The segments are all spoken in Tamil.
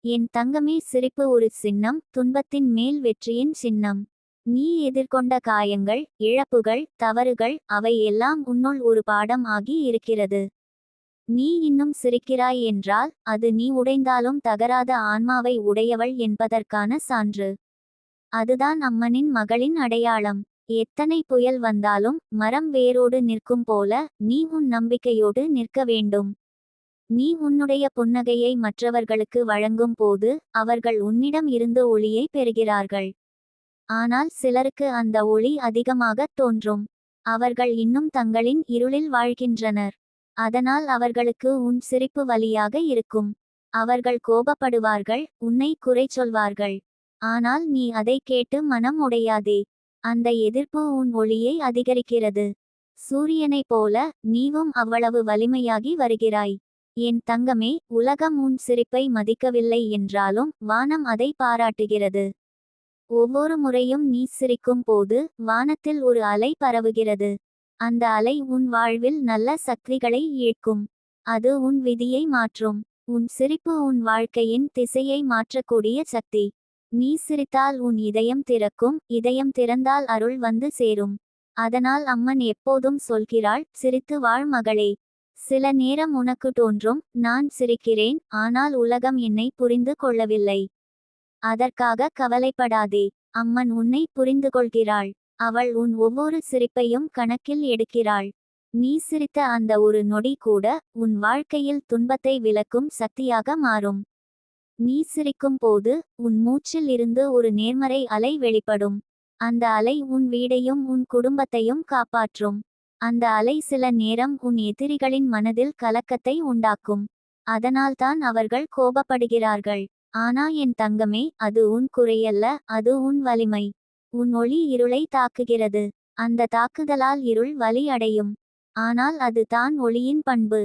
என் தங்கமே, சிரிப்பு ஒரு சின்னம், துன்பத்தின் மேல் வெற்றியின் சின்னம். நீ எதிர்கொண்ட காயங்கள், இழப்புகள், தவறுகள், அவை எல்லாம் உன்னுள் ஒரு பாடம் ஆகி இருக்கிறது. நீ இன்னும் சிரிக்கிறாய் என்றால் அது நீ உடைந்தாலும் தகராத ஆன்மாவை உடையவள் என்பதற்கான சான்று. அதுதான் அம்மனின் மகளின் அடையாளம். எத்தனை புயல் வந்தாலும் மரம் வேரோடு நிற்கும் போல நீ உன் நம்பிக்கையோடு நிற்க வேண்டும். நீ உன்னுடைய புன்னகையை மற்றவர்களுக்கு வழங்கும் போது அவர்கள் உன்னிடம் இருந்து ஒளியை பெறுகிறார்கள். ஆனால் சிலருக்கு அந்த ஒளி அதிகமாகத் தோன்றும். அவர்கள் இன்னும் தங்களின் இருளில் வாழ்கின்றனர். அதனால் அவர்களுக்கு உன் சிரிப்பு வலியாக இருக்கும். அவர்கள் கோபப்படுவார்கள், உன்னை குறை சொல்வார்கள். ஆனால் நீ அதை கேட்டு மனம் உடையாதே. அந்த எதிர்ப்பு உன் ஒளியை அதிகரிக்கிறது. சூரியனைப் போல நீவும் அவ்வளவு வலிமையாகி வருகிறாய். என் தங்கமே, உலகம் உன் சிரிப்பை மதிக்கவில்லை என்றாலும் வானம் அதை பாராட்டுகிறது. ஒவ்வொரு முறையும் நீ சிரிக்கும் போது வானத்தில் ஒரு அலை பரவுகிறது. அந்த அலை உன் வாழ்வில் நல்ல சக்திகளை ஈர்க்கும். அது உன் விதியை மாற்றும். உன் சிரிப்பு உன் வாழ்க்கையின் திசையை மாற்றக்கூடிய சக்தி. நீ சிரித்தால் உன் இதயம் திறக்கும், இதயம் திறந்தால் அருள் வந்து சேரும். அதனால் அம்மன் எப்போதும் சொல்கிறாள், சிரித்து வாழ் மகளே. சில நேரம் உனக்கு தோன்றும், நான் சிரிக்கிறேன், ஆனால் உலகம் என்னை புரிந்து கொள்ளவில்லை. அதற்காக கவலைப்படாதே. அம்மன் உன்னை புரிந்துகொள்கிறாள். அவள் உன் ஒவ்வொரு சிரிப்பையும் கணக்கில் எடுக்கிறாள். நீ சிரித்த அந்த ஒரு நொடி கூட உன் வாழ்க்கையில் துன்பத்தை விலக்கும் சக்தியாக மாறும். நீ சிரிக்கும் போது உன் மூச்சில் இருந்து ஒரு நேர்மறை அலை வெளிப்படும். அந்த அலை உன் வீடையும் உன் குடும்பத்தையும் காப்பாற்றும். அந்த அலை சில நேரம் உன் எதிரிகளின் மனதில் கலக்கத்தை உண்டாக்கும். அதனால்தான் அவர்கள் கோபப்படுகிறார்கள். ஆனா என் தங்கமே, அது உன் குறையல்ல, அது உன் வலிமை. உன் ஒளி இருளை தாக்குகிறது. அந்த தாக்குதலால் இருள் வலி அடையும். ஆனால் அது தான் ஒளியின் பண்பு.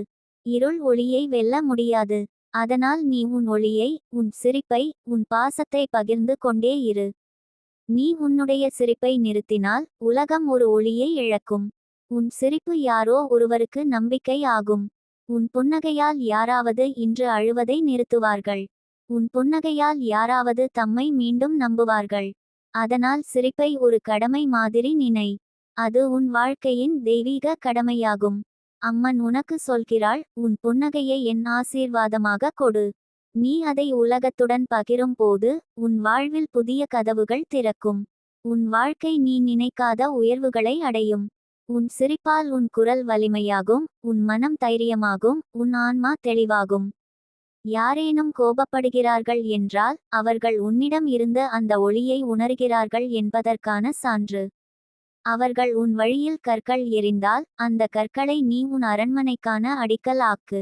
இருள் ஒளியை வெல்ல முடியாது. அதனால் நீ உன் ஒளியை, உன் சிரிப்பை, உன் பாசத்தை பகிர்ந்து கொண்டே இரு. நீ உன்னுடைய சிரிப்பை நிறுத்தினால் உலகம் ஒரு ஒளியை இழக்கும். உன் சிரிப்பு யாரோ ஒருவருக்கு நம்பிக்கை ஆகும். உன் புன்னகையால் யாராவது இன்று அழுவதை நிறுத்துவார்கள். உன் புன்னகையால் யாராவது தம்மை மீண்டும் நம்புவார்கள். அதனால் சிரிப்பை ஒரு கடமை மாதிரி நினை. அது உன் வாழ்க்கையின் தெய்வீக கடமையாகும். அம்மன் உனக்கு சொல்கிறாள், உன் புன்னகையை என் ஆசீர்வாதமாக கொடு. நீ அதை உலகத்துடன் பகிரும் போது உன் வாழ்வில் புதிய கதவுகள் திறக்கும். உன் வாழ்க்கை நீ நினைக்காத உயர்வுகளை அடையும். உன் சிரிப்பால் உன் குரல் வலிமையாகும், உன் மனம் தைரியமாகும், உன் ஆன்மா தெளிவாகும். யாரேனும் கோபப்படுகிறார்கள் என்றால் அவர்கள் உன்னிடம் இருந்து அந்த ஒளியை உணர்கிறார்கள் என்பதற்கான சான்று. அவர்கள் உன் வழியில் கற்கள் எறிந்தால் அந்த கற்களை நீ உன் அரண்மனைக்கான அடிக்கல் ஆக்கு.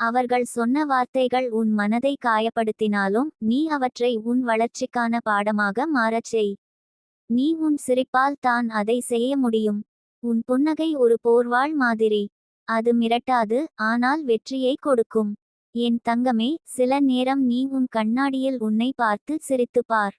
அவர்கள் சொன்ன வார்த்தைகள் உன் மனதை காயப்படுத்தினாலும் நீ அவற்றை உன் வளர்ச்சிக்கான பாடமாக மாறச் செய். நீ உன் சிரிப்பால் தான் அதை செய்ய முடியும். உன் புன்னகை ஒரு போர்வாள் மாதிரி. அது மிரட்டாது, ஆனால் வெற்றியை கொடுக்கும். என் தங்கமே, சில நேரம் நீ உன் கண்ணாடியில் உன்னை பார்த்து சிரித்துப் பார்.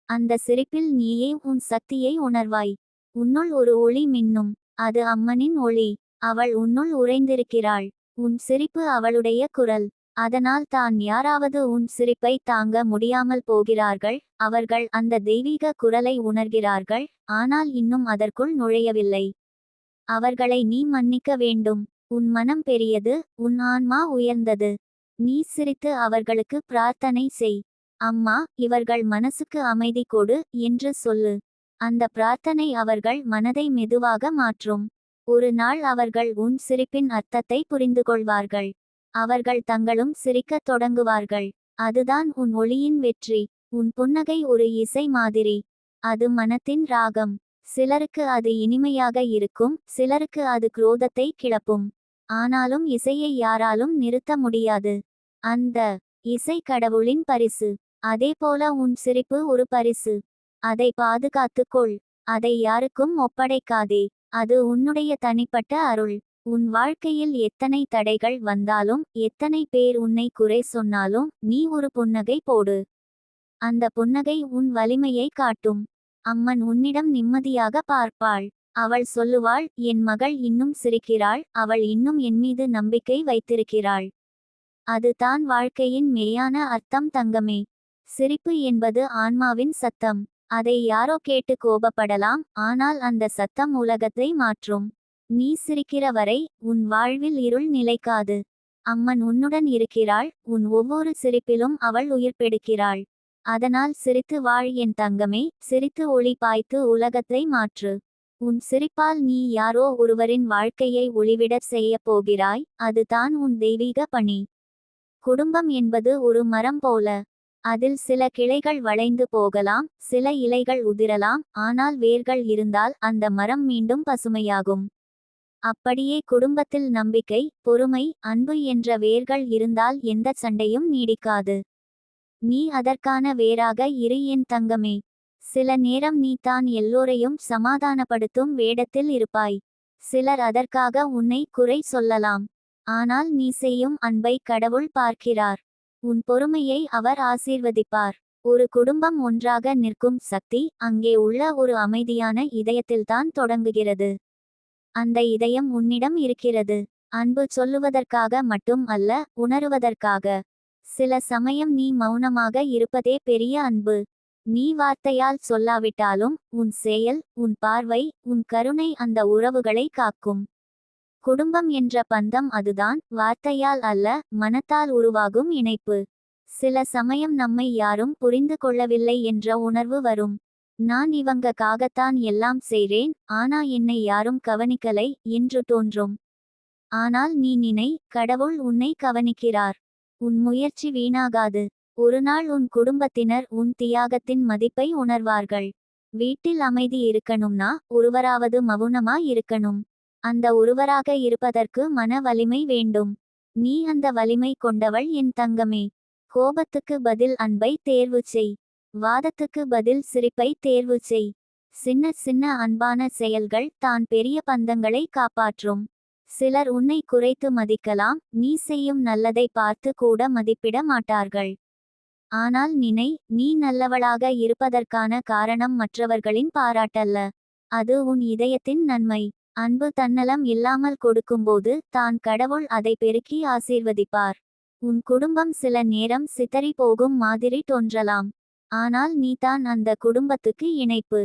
அந்த சிரிப்பில் நீயே உன் சக்தியை உணர்வாய். உன்னுள் ஒரு ஒளி மின்னும். அது அம்மனின் ஒளி. அவள் உன்னுள் உறைந்திருக்கிறாள். உன் சிரிப்பு அவளுடைய குரல். அதனால் தான் யாராவது உன் சிரிப்பை தாங்க முடியாமல் போகிறார்கள். அவர்கள் அந்த தெய்வீக குரலை உணர்கிறார்கள், ஆனால் இன்னும் அதற்குள் நுழையவில்லை. அவர்களை நீ மன்னிக்க வேண்டும். உன் மனம் பெரியது, உன் ஆன்மா உயர்ந்தது. நீ சிரித்து அவர்களுக்கு பிரார்த்தனை செய். அம்மா, இவர்கள் மனசுக்கு அமைதி கொடு என்று சொல்லு. அந்த பிரார்த்தனை அவர்கள் மனதை மெதுவாக மாற்றும். ஒரு நாள் அவர்கள் உன் சிரிப்பின் அர்த்தத்தை புரிந்துகொள்வார்கள். அவர்கள் தங்களும் சிரிக்கத் தொடங்குவார்கள். அதுதான் உன் ஒளியின் வெற்றி. உன் புன்னகை ஒரு இசை மாதிரி. அது மனத்தின் ராகம். சிலருக்கு அது இனிமையாக இருக்கும், சிலருக்கு அது குரோதத்தை கிளப்பும். ஆனாலும் இசையை யாராலும் நிறுத்த முடியாது. அந்த இசை கடவுளின் பரிசு. அதேபோல உன் சிரிப்பு ஒரு பரிசு. அதை பாதுகாத்துக் கொள். அதை யாருக்கும் ஒப்படைக்காதே. அது உன்னுடைய தனிப்பட்ட அருள். உன் வாழ்க்கையில் எத்தனை தடைகள் வந்தாலும், எத்தனை பேர் உன்னை குறை சொன்னாலும் நீ ஒரு புன்னகை போடு. அந்த புன்னகை உன் வலிமையை காட்டும். அம்மன் உன்னிடம் நிம்மதியாக பார்ப்பாள். அவள் சொல்லுவாள், என் மகள் இன்னும் சிரிக்கிறாள், அவள் இன்னும் என்மீது நம்பிக்கை வைத்திருக்கிறாள். அதுதான் வாழ்க்கையின் மெய்யான அர்த்தம் தங்கமே. சிரிப்பு என்பது ஆன்மாவின் சத்தம். அதை யாரோ கேட்டு கோபப்படலாம், ஆனால் அந்த சத்தம் உலகத்தை மாற்றும். நீ சிரிக்கிற வரை உன் வாழ்வில் இருள் நிலைக்காது. அம்மன் உன்னுடன் இருக்கிறாள், உன் ஒவ்வொரு சிரிப்பிலும் அவள் உயிர்ப்பெடுக்கிறாள். அதனால் சிரித்து வாழ் என் தங்கமே, சிரித்து ஒளி பாய்த்து உலகத்தை மாற்று. உன் சிரிப்பால் நீ யாரோ ஒருவரின் வாழ்க்கையை ஒளிவிடச் செய்யப் போகிறாய், அதுதான் உன் தெய்வீக பணி. குடும்பம் என்பது ஒரு மரம் போல. அதில் சில கிளைகள் வளைந்து போகலாம், சில இலைகள் உதிரலாம், ஆனால் வேர்கள் இருந்தால் அந்த மரம் மீண்டும் பசுமையாகும். அப்படியே குடும்பத்தில் நம்பிக்கை, பொறுமை, அன்பு என்ற வேர்கள் இருந்தால் எந்த சண்டையும் நீடிக்காது. நீ அதற்கான வேராக இரு என் தங்கமே. சில நேரம் நீ தான் எல்லோரையும் சமாதானப்படுத்தும் வேடத்தில் இருப்பாய். சிலர் அதற்காக உன்னை குறை சொல்லலாம். ஆனால் நீ செய்யும் அன்பை கடவுள் பார்க்கிறார். உன் பொறுமையை அவர் ஆசீர்வதிப்பார். ஒரு குடும்பம் ஒன்றாக நிற்கும் சக்தி அங்கே உள்ள ஒரு அமைதியான இதயத்தில்தான் தொடங்குகிறது. அந்த இதயம் உன்னிடம் இருக்கிறது. அன்பு சொல்லுவதற்காக மட்டும் அல்ல, உணருவதற்காக. சில சமயம் நீ மௌனமாக இருப்பதே பெரிய அன்பு. நீ வார்த்தையால் சொல்லாவிட்டாலும் உன் செயல், உன் பார்வை, உன் கருணை அந்த உறவுகளை காக்கும். குடும்பம் என்ற பந்தம் அதுதான், வார்த்தையால் அல்ல, மனத்தால் உருவாகும் இணைப்பு. சில சமயம் நம்மை யாரும் புரிந்து கொள்ளவில்லை என்ற உணர்வு வரும். நான் இவங்கக்காகத்தான் எல்லாம் செய்றேன், ஆனா என்னை யாரும் கவனிக்கலை என்று தோன்றும். ஆனால் நீ நினை, கடவுள் உன்னை கவனிக்கிறார். உன் முயற்சி வீணாகாது. ஒருநாள் உன் குடும்பத்தினர் உன் தியாகத்தின் மதிப்பை உணர்வார்கள். வீட்டில் அமைதி இருக்கணும்னா ஒருவராவது மவுனமா இருக்கணும். அந்த ஒருவராக இருப்பதற்கு மன வலிமை வேண்டும். நீ அந்த வலிமை கொண்டவள் என் தங்கமே. கோபத்துக்கு பதில் அன்பை தேர்வு செய். வாதத்துக்கு பதில் சிரிப்பை தேர்வு செய். சின்ன சின்ன அன்பான செயல்கள் தான் பெரிய பந்தங்களை காப்பாற்றும். சிலர் உன்னை குறைத்து மதிக்கலாம், நீ செய்யும் நல்லதை பார்த்து கூட மதிப்பிட மாட்டார்கள். ஆனால் நினை, நீ நல்லவளாக இருப்பதற்கான காரணம் மற்றவர்களின் பாராட்டல்ல. அது உன் இதயத்தின் நன்மை. அன்பு தன்னலம் இல்லாமல் கொடுக்கும்போது தான் கடவுள் அதை பெருக்கி ஆசீர்வதிப்பார். உன் குடும்பம் சில நேரம் சிதறி போகும் மாதிரி தோன்றலாம். ஆனால் நீதான் அந்த குடும்பத்துக்கு இணைப்பு.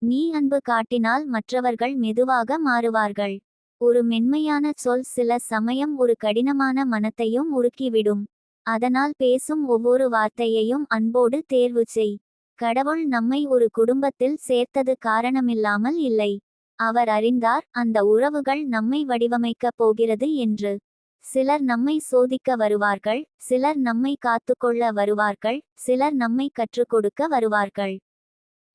நீ அன்பு காட்டினால் மற்றவர்கள் மெதுவாக மாறுவார்கள். ஒரு மென்மையான சொல் சில சமயம் ஒரு கடினமான மனத்தையும் உருக்கிவிடும். அதனால் பேசும் ஒவ்வொரு வார்த்தையையும் அன்போடு தேர்வு செய். கடவுள் நம்மை ஒரு குடும்பத்தில் சேர்த்தது காரணமில்லாமல் இல்லை. அவர் அறிந்தார் அந்த உறவுகள் நம்மை வடிவமைக்கப் போகிறது என்று. சிலர் நம்மை சோதிக்க வருவார்கள், சிலர் நம்மை காத்துக்கொள்ள வருவார்கள், சிலர் நம்மை கற்றுக் கொடுக்க வருவார்கள்.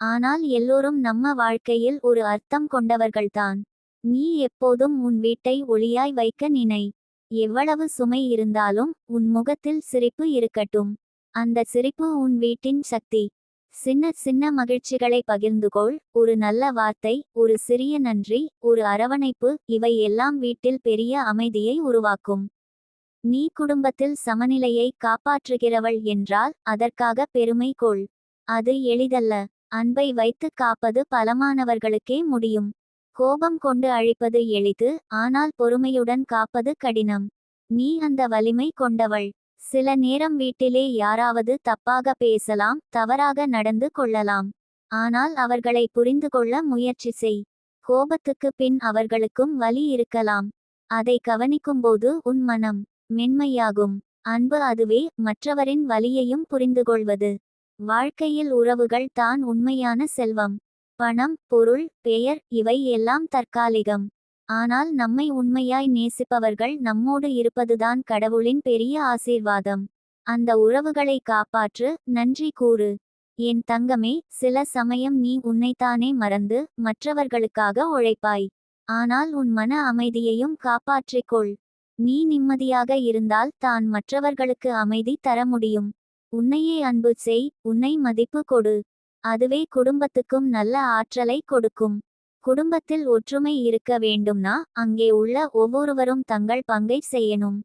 ஆனால் எல்லோரும் நம்ம வாழ்க்கையில் ஒரு அர்த்தம் கொண்டவர்கள்தான். நீ எப்போதும் உன் வீட்டை ஒளியாய் வைக்க நினை. எவ்வளவு சுமை இருந்தாலும் உன் முகத்தில் சிரிப்பு இருக்கட்டும். அந்த சிரிப்பு உன் வீட்டின் சக்தி. சின்ன சின்ன மகிழ்ச்சிகளை பகிர்ந்துகொள். ஒரு நல்ல வார்த்தை, ஒரு சிறிய நன்றி, ஒரு அரவணைப்பு, இவை எல்லாம் வீட்டில் பெரிய அமைதியை உருவாக்கும். நீ குடும்பத்தில் சமநிலையை காப்பாற்றுகிறவள் என்றால் அதற்காக பெருமை கொள். அது எளிதல்ல. அன்பை வைத்து காப்பது பலமானவர்களுக்கே முடியும். கோபம் கொண்டு அழிப்பது எளிது, ஆனால் பொறுமையுடன் காப்பது கடினம். நீ அந்த வலிமை கொண்டவள். சில நேரம் வீட்டிலே யாராவது தப்பாக பேசலாம், தவறாக நடந்து கொள்ளலாம். ஆனால் அவர்களை புரிந்து கொள்ள முயற்சி செய். கோபத்துக்கு பின் அவர்களுக்கும் வலி இருக்கலாம். அதை கவனிக்கும்போது உன் மனம் மென்மையாகும். அன்பு அதுவே, மற்றவரின் வலியையும் புரிந்துகொள்வது. வாழ்க்கையில் உறவுகள் தான் உண்மையான செல்வம். பணம், பொருள், பெயர், இவை எல்லாம் தற்காலிகம். ஆனால் நம்மை உண்மையாய் நேசிப்பவர்கள் நம்மோடு இருப்பதுதான் கடவுளின் பெரிய ஆசீர்வாதம். அந்த உறவுகளை காப்பாற்று, நன்றி கூறு. என் தங்கமே, சில சமயம் நீ உன்னைத்தானே மறந்து மற்றவர்களுக்காக உழைப்பாய். ஆனால் உன் மன அமைதியையும் காப்பாற்றிக்கொள். நீ நிம்மதியாக இருந்தால் தான் மற்றவர்களுக்கு அமைதி தர முடியும். உன்னையே அன்பு செய், உன்னை மதிப்பு கொடு. அதுவே குடும்பத்துக்கும் நல்ல ஆற்றலை கொடுக்கும். குடும்பத்தில் ஒற்றுமை இருக்க வேண்டும்னா அங்கே உள்ள ஒவ்வொருவரும் தங்கள் பங்கை செய்யணும்.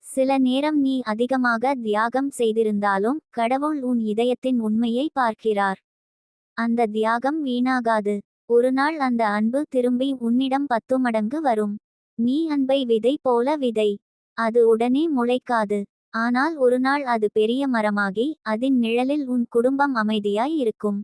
சில நேரம் நீ அதிகமாக தியாகம் செய்திருந்தாலும் கடவுள் உன் இதயத்தின் உண்மையை பார்க்கிறார். அந்த தியாகம் வீணாகாது. ஒருநாள் அந்த அன்பு திரும்பி உன்னிடம் 10 மடங்கு வரும். நீ அன்பை விதை போல விதை. அது உடனே முளைக்காது. ஆனால் ஒருநாள் அது பெரிய மரமாகி அதன் நிழலில் உன் குடும்பம் அமைதியாய் இருக்கும்.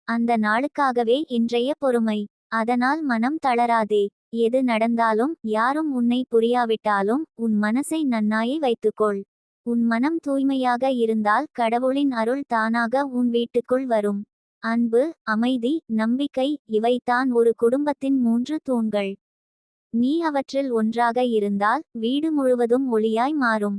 அந்த நாளுக்காகவே இன்றைய பொறுமை. அதனால் மனம் தளராதே. எது நடந்தாலும் யாரும் உன்னை புரியாவிட்டாலும் உன் மனசை நன்னாயே வைத்துக்கொள். உன் மனம் தூய்மையாக இருந்தால் கடவுளின் அருள் தானாக உன் வீட்டுக்குள் வரும். அன்பு, அமைதி, நம்பிக்கை இவைதான் ஒரு குடும்பத்தின் 3 தூண்கள். நீ அவற்றில் ஒன்றாக இருந்தால் வீடு முழுவதும் ஒளியாய் மாறும்.